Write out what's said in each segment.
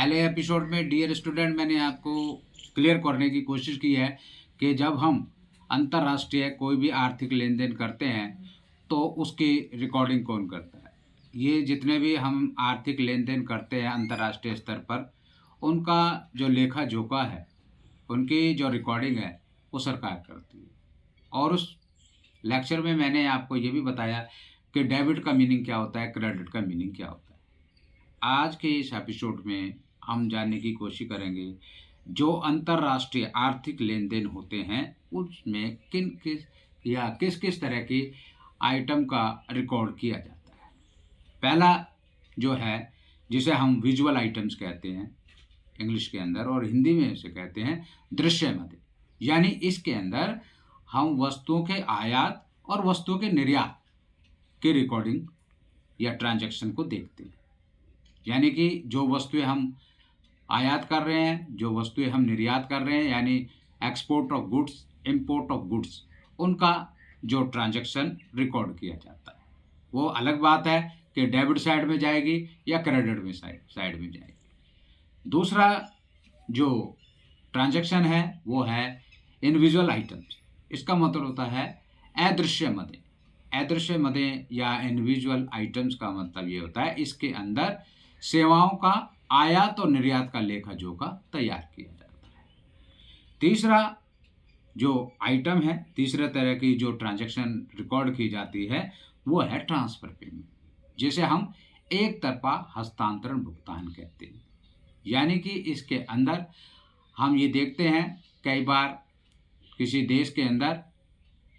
पहले एपिसोड में dear student मैंने आपको क्लियर करने की कोशिश की है कि जब हम अंतर्राष्ट्रीय कोई भी आर्थिक लेन देन करते हैं तो उसकी रिकॉर्डिंग कौन करता है। ये जितने भी हम आर्थिक लेन देन करते हैं अंतर्राष्ट्रीय स्तर पर, उनका जो लेखा जोखा है, उनकी जो रिकॉर्डिंग है, वो सरकार करती है। और उस लेक्चर में मैंने आपको ये भी बताया कि डेबिट का मीनिंग क्या होता है, क्रेडिट का मीनिंग क्या होता है। आज के इस एपिसोड में हम जानने की कोशिश करेंगे जो अंतर्राष्ट्रीय आर्थिक लेन देन होते हैं उसमें किस किस तरह की आइटम का रिकॉर्ड किया जाता है। पहला जो है, जिसे हम विजुअल आइटम्स कहते हैं इंग्लिश के अंदर, और हिंदी में इसे कहते हैं दृश्य मद। यानी इसके अंदर हम वस्तुओं के आयात और वस्तुओं के निर्यात की रिकॉर्डिंग या ट्रांजैक्शन को देखते हैं। यानी कि जो वस्तुएं हम आयात कर रहे हैं, जो वस्तुएं हम निर्यात कर रहे हैं, यानी export of goods, import of goods, उनका जो ट्रांजैक्शन रिकॉर्ड किया जाता है। वो अलग बात है कि डेबिट साइड में जाएगी या क्रेडिट में साइड में जाएगी। दूसरा जो ट्रांजैक्शन है वो है इनविजुअल आइटम्स। इसका मतलब होता है अदृश्य मदें। अदृश्य मदें या इनविजुअल आइटम्स का मतलब ये होता है इसके अंदर सेवाओं का आयात और निर्यात का लेखा जोखा तैयार किया जाता है। तीसरा जो आइटम है, तीसरे तरह की जो ट्रांजैक्शन रिकॉर्ड की जाती है वो है ट्रांसफर पेमेंट, जिसे हम एक तरफा हस्तांतरण भुगतान कहते हैं। यानी कि इसके अंदर हम ये देखते हैं कई बार किसी देश के अंदर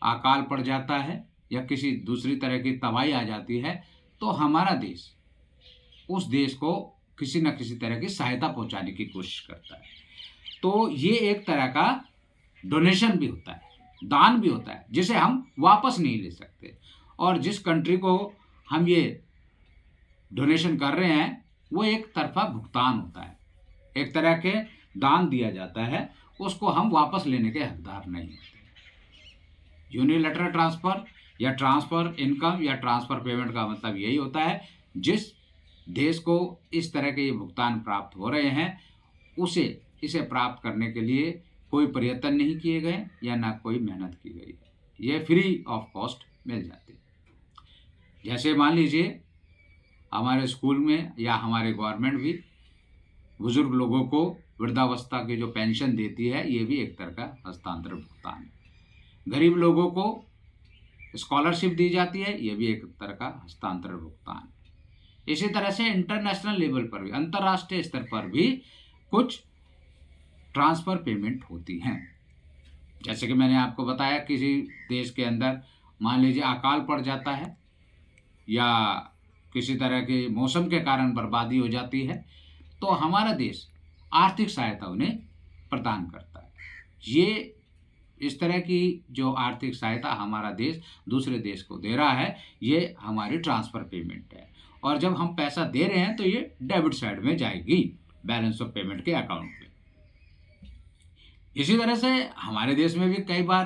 अकाल पड़ जाता है या किसी दूसरी तरह की तबाही आ जाती है, तो हमारा देश उस देश को किसी न किसी तरह की सहायता पहुंचाने की कोशिश करता है। तो ये एक तरह का डोनेशन भी होता है, दान भी होता है, जिसे हम वापस नहीं ले सकते। और जिस कंट्री को हम ये डोनेशन कर रहे हैं वो एक तरफा भुगतान होता है, एक तरह के दान दिया जाता है, उसको हम वापस लेने के हकदार नहीं होते। यूनिलैटरल ट्रांसफर या ट्रांसफर इनकम या ट्रांसफर पेमेंट का मतलब यही होता है जिस देश को इस तरह के ये भुगतान प्राप्त हो रहे हैं इसे प्राप्त करने के लिए कोई प्रयत्न नहीं किए गए या ना कोई मेहनत की गई है, ये फ्री ऑफ कॉस्ट मिल जाते हैं। जैसे मान लीजिए हमारे स्कूल में या हमारे गवर्नमेंट भी बुजुर्ग लोगों को वृद्धावस्था की जो पेंशन देती है, ये भी एक तरह का हस्तांतरण भुगतान है। गरीब लोगों को स्कॉलरशिप दी जाती है, ये भी एक तरह का हस्तांतरण भुगतान है। इसी तरह से इंटरनेशनल लेवल पर भी, अंतर्राष्ट्रीय स्तर पर भी कुछ ट्रांसफर पेमेंट होती हैं। जैसे कि मैंने आपको बताया, किसी देश के अंदर मान लीजिए अकाल पड़ जाता है या किसी तरह के मौसम के कारण बर्बादी हो जाती है, तो हमारा देश आर्थिक सहायता उन्हें प्रदान करता है। ये इस तरह की जो आर्थिक सहायता हमारा देश दूसरे देश को दे रहा है, ये हमारी ट्रांसफ़र पेमेंट है। और जब हम पैसा दे रहे हैं तो ये डेबिट साइड में जाएगी, बैलेंस ऑफ पेमेंट के अकाउंट पे। इसी तरह से हमारे देश में भी कई बार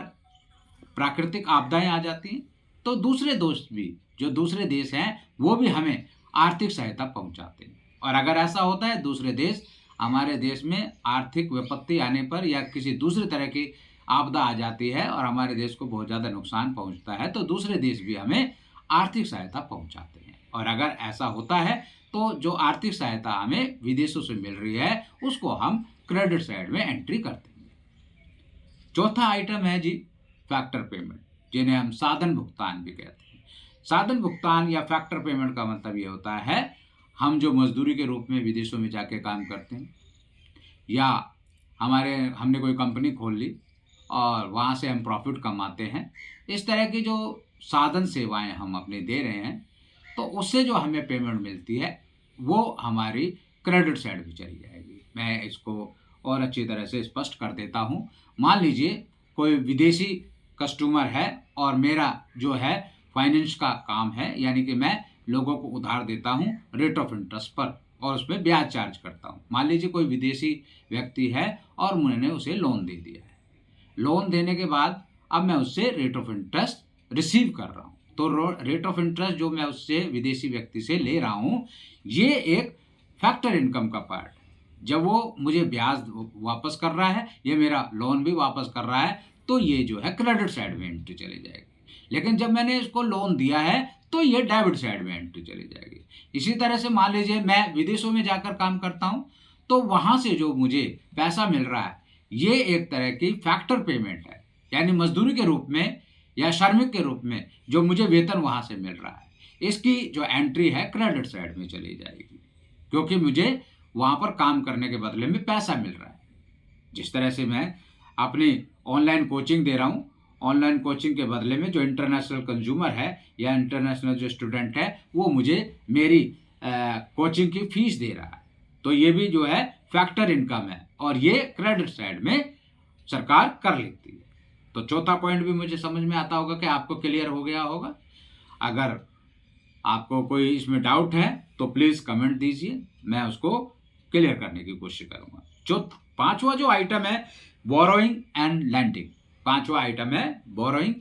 प्राकृतिक आपदाएं आ जाती हैं, तो दूसरे दोस्त भी, जो दूसरे देश हैं, वो भी हमें आर्थिक सहायता पहुंचाते हैं। और अगर ऐसा होता है दूसरे देश हमारे देश में आर्थिक विपत्ति आने पर या किसी दूसरी तरह की आपदा आ जाती है और हमारे देश को बहुत ज़्यादा नुकसान पहुंचता है, तो दूसरे देश भी हमें आर्थिक सहायता पहुंचाते हैं। और अगर ऐसा होता है तो जो आर्थिक सहायता हमें विदेशों से मिल रही है उसको हम क्रेडिट साइड में एंट्री कर देंगे। चौथा आइटम है जी फैक्टर पेमेंट, जिन्हें हम साधन भुगतान भी कहते हैं। साधन भुगतान या फैक्टर पेमेंट का मतलब ये होता है हम जो मजदूरी के रूप में विदेशों में जाके काम करते हैं, या हमने कोई कंपनी खोल ली और वहाँ से हम प्रॉफिट कमाते हैं, इस तरह की जो साधन सेवाएं हम अपने दे रहे हैं, तो उससे जो हमें पेमेंट मिलती है वो हमारी क्रेडिट साइड भी चली जाएगी। मैं इसको और अच्छी तरह से स्पष्ट कर देता हूँ। मान लीजिए कोई विदेशी कस्टमर है और मेरा जो है फाइनेंस का काम है, यानी कि मैं लोगों को उधार देता हूँ रेट ऑफ इंटरेस्ट पर और उसमें ब्याज चार्ज करता हूँ। मान लीजिए कोई विदेशी व्यक्ति है और मैंने उसे लोन दे दिया है। लोन देने के बाद अब मैं उससे रेट ऑफ इंटरेस्ट रिसीव कर रहा हूँ, तो रेट ऑफ इंटरेस्ट जो मैं उससे विदेशी व्यक्ति से ले रहा हूँ, ये एक फैक्टर इनकम का पार्ट है। जब वो मुझे ब्याज वापस कर रहा है, ये मेरा लोन भी वापस कर रहा है, तो ये जो है क्रेडिट साइड में एंट्री चली जाएगी। लेकिन जब मैंने इसको लोन दिया है तो ये डेबिट साइड में एंट्री चली जाएगी। इसी तरह से मान लीजिए मैं विदेशों में जाकर काम करता हूँ, तो वहाँ से जो मुझे पैसा मिल रहा है, ये एक तरह की फैक्टर पेमेंट है, यानी मजदूरी के रूप में या श्रमिक के रूप में जो मुझे वेतन वहाँ से मिल रहा है, इसकी जो एंट्री है क्रेडिट साइड में चली जाएगी, क्योंकि मुझे वहाँ पर काम करने के बदले में पैसा मिल रहा है। जिस तरह से मैं अपनी ऑनलाइन कोचिंग दे रहा हूँ, ऑनलाइन कोचिंग के बदले में जो इंटरनेशनल कंज्यूमर है या इंटरनेशनल जो स्टूडेंट है, वो मुझे मेरी कोचिंग की फीस दे रहा है, तो ये भी जो है फैक्टर इनकम है, और ये क्रेडिट साइड में सरकार कर लेती है। तो चौथा पॉइंट भी मुझे समझ में आता होगा कि आपको क्लियर हो गया होगा। अगर आपको कोई इसमें डाउट है तो प्लीज़ कमेंट दीजिए, मैं उसको क्लियर करने की कोशिश करूँगा। जो पांचवा जो आइटम है बोरोइंग एंड लैंडिंग, पांचवा आइटम है बोरोइंग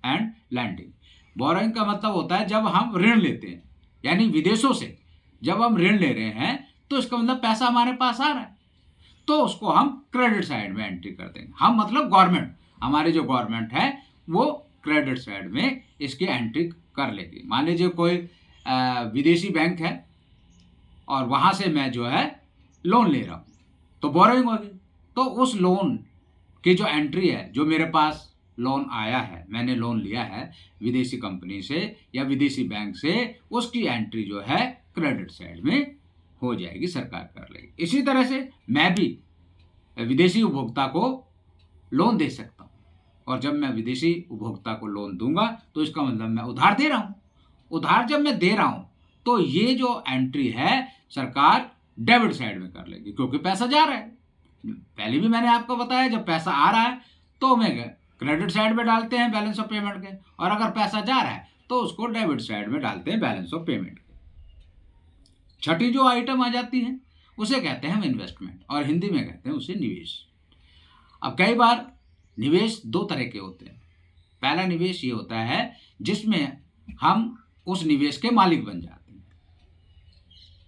एंड लैंडिंग। बोरोइंग का मतलब होता है जब हम ऋण लेते हैं, यानी विदेशों से जब हम ऋण ले रहे हैं तो इसका मतलब पैसा हमारे पास आ रहा है, तो उसको हम क्रेडिट साइड में एंट्री कर देंगे। हम मतलब गवर्नमेंट, हमारी जो गवर्नमेंट है वो क्रेडिट साइड में इसकी एंट्री कर लेगी। मान लीजिए कोई विदेशी बैंक है और वहाँ से मैं जो है लोन ले रहा हूँ, तो बोरोइंग होगी। तो उस लोन की जो एंट्री है, जो मेरे पास लोन आया है, मैंने लोन लिया है विदेशी कंपनी से या विदेशी बैंक से, उसकी एंट्री जो है क्रेडिट साइड में हो जाएगी, सरकार कर लेगी। इसी तरह से मैं भी विदेशी उपभोक्ता को लोन दे सकता हूँ, और जब मैं विदेशी उपभोक्ता को लोन दूंगा तो इसका मतलब मैं उधार दे रहा हूँ। उधार जब मैं दे रहा हूँ तो ये जो एंट्री है सरकार डेबिट साइड में कर लेगी, क्योंकि पैसा जा रहा है। पहले भी मैंने आपको बताया, जब पैसा आ रहा है तो मैं क्रेडिट साइड में डालते हैं बैलेंस ऑफ पेमेंट के, और अगर पैसा जा रहा है तो उसको डेबिट साइड में डालते हैं बैलेंस ऑफ पेमेंट के। छठी जो आइटम आ जाती है उसे कहते हैं हम इन्वेस्टमेंट, और हिंदी में कहते हैं उसे निवेश। अब कई बार निवेश दो तरह के होते हैं। पहला निवेश ये होता है जिसमें हम उस निवेश के मालिक बन जाते हैं।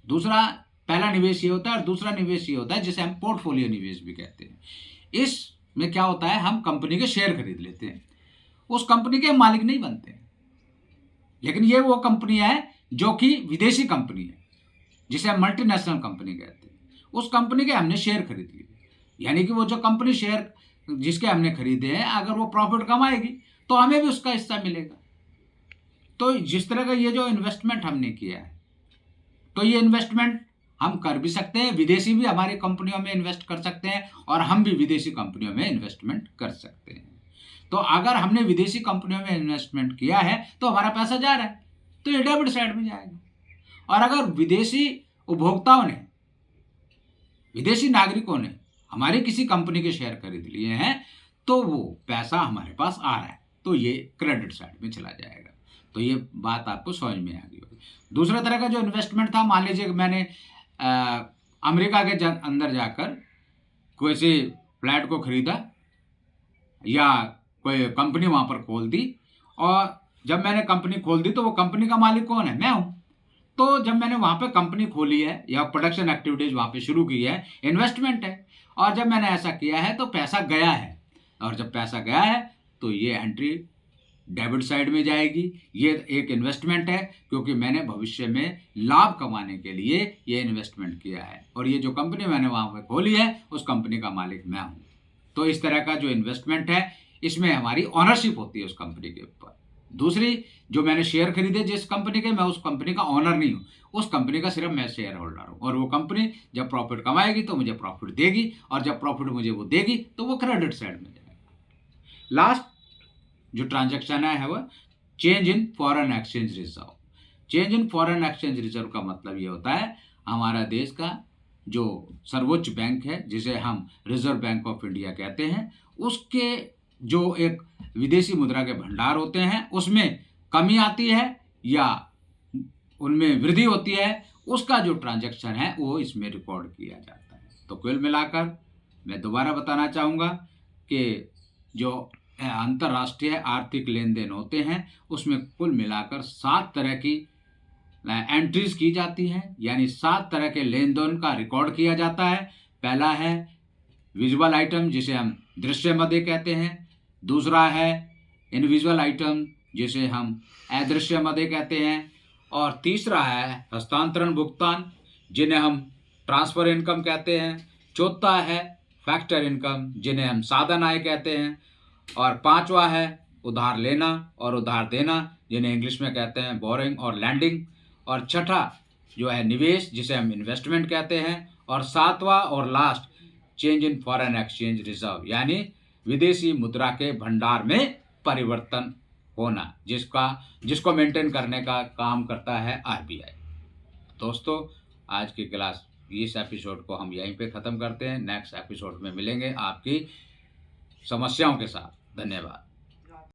दूसरा, पहला निवेश ये होता है, और दूसरा निवेश ये होता है जिसे हम पोर्टफोलियो निवेश भी कहते हैं। इसमें क्या होता है, हम कंपनी के शेयर खरीद लेते हैं, उस कंपनी के मालिक नहीं बनते, लेकिन ये वो कंपनी है जो कि विदेशी कंपनी है, जिसे हम मल्टीनेशनल कंपनी कहते हैं। उस कंपनी के हमने शेयर खरीद लिए, यानी कि वो जो कंपनी शेयर जिसके हमने खरीदे हैं, अगर वो प्रॉफिट कमाएगी तो हमें भी उसका हिस्सा मिलेगा। तो जिस तरह का ये जो इन्वेस्टमेंट हमने किया है, तो ये इन्वेस्टमेंट हम कर भी सकते हैं, विदेशी भी हमारी कंपनियों में इन्वेस्ट कर सकते हैं, और हम भी विदेशी कंपनियों में इन्वेस्टमेंट कर सकते हैं। तो अगर हमने विदेशी कंपनियों में इन्वेस्टमेंट किया है तो हमारा पैसा जा रहा है, तो ये डेबिट साइड में जाएगा। और अगर विदेशी उपभोक्ताओं ने, विदेशी नागरिकों ने हमारी किसी कंपनी के शेयर खरीद लिए हैं, तो वो पैसा हमारे पास आ रहा है, तो ये क्रेडिट साइड में चला जाएगा। तो ये बात आपको समझ में आ गई होगी। दूसरा तरह का जो इन्वेस्टमेंट था, मान लीजिए मैंने अमेरिका के अंदर जाकर कोई से फ्लैट को खरीदा या कोई कंपनी वहाँ पर खोल दी, और जब मैंने कंपनी खोल दी तो वो कंपनी का मालिक कौन है, मैं हूँ। तो जब मैंने वहाँ पे कंपनी खोली है या प्रोडक्शन एक्टिविटीज़ वहाँ पे शुरू की है, इन्वेस्टमेंट है, और जब मैंने ऐसा किया है तो पैसा गया है, और जब पैसा गया है तो ये एंट्री डेबिट साइड में जाएगी। ये एक इन्वेस्टमेंट है, क्योंकि मैंने भविष्य में लाभ कमाने के लिए ये इन्वेस्टमेंट किया है, और ये जो कंपनी मैंने वहाँ पर खोली है उस कंपनी का मालिक मैं हूँ। तो इस तरह का जो इन्वेस्टमेंट है, इसमें हमारी ऑनरशिप होती है उस कंपनी के ऊपर। दूसरी, जो मैंने शेयर खरीदे जिस कंपनी के, मैं उस कंपनी का ऑनर नहीं हूँ, उस कंपनी का सिर्फ मैं शेयर होल्डर हूँ, और वो कंपनी जब प्रॉफिट कमाएगी तो मुझे प्रॉफिट देगी, और जब प्रॉफिट मुझे वो देगी तो वो क्रेडिट साइड में जाएगा। लास्ट जो ट्रांजैक्शन है वो change in foreign exchange reserve. Change in foreign exchange reserve का मतलब ये होता है, हमारा देश का जो सर्वोच्च बैंक है, जिसे हम रिजर्व बैंक ऑफ इंडिया कहते हैं, उसके जो एक विदेशी मुद्रा के भंडार होते हैं, उसमें कमी आती है या उनमें वृद्धि होती है, उसका जो ट्रांजैक्शन है वो इसमें रिकॉर्ड किया जाता है। तो कुल मिलाकर मैं दोबारा बताना चाहूँगा कि जो अंतर्राष्ट्रीय आर्थिक लेन देन होते हैं, उसमें कुल मिलाकर 7 तरह की एंट्रीज की जाती हैं, यानी 7 तरह के लेन देन का रिकॉर्ड किया जाता है। पहला है विजुअल आइटम, जिसे हम दृश्य मदे कहते हैं। दूसरा है इनविजुअल आइटम, जिसे हम अदृश्य मदे कहते हैं। और तीसरा है हस्तांतरण भुगतान, जिन्हें हम ट्रांसफर इनकम कहते हैं। चौथा है फैक्टर इनकम, जिन्हें हम साधन आय कहते हैं। और पांचवा है उधार लेना और उधार देना, जिन्हें इंग्लिश में कहते हैं बोरिंग और लैंडिंग। और छठा जो है निवेश, जिसे हम इन्वेस्टमेंट कहते हैं। और सातवां और last change in foreign exchange reserve, यानी विदेशी मुद्रा के भंडार में परिवर्तन होना, जिसको मेंटेन करने का काम करता है आरबीआई। दोस्तों, आज की क्लास इस एपिसोड को हम यहीं पे ख़त्म करते हैं। नेक्स्ट एपिसोड में मिलेंगे आपकी समस्याओं के साथ। धन्यवाद।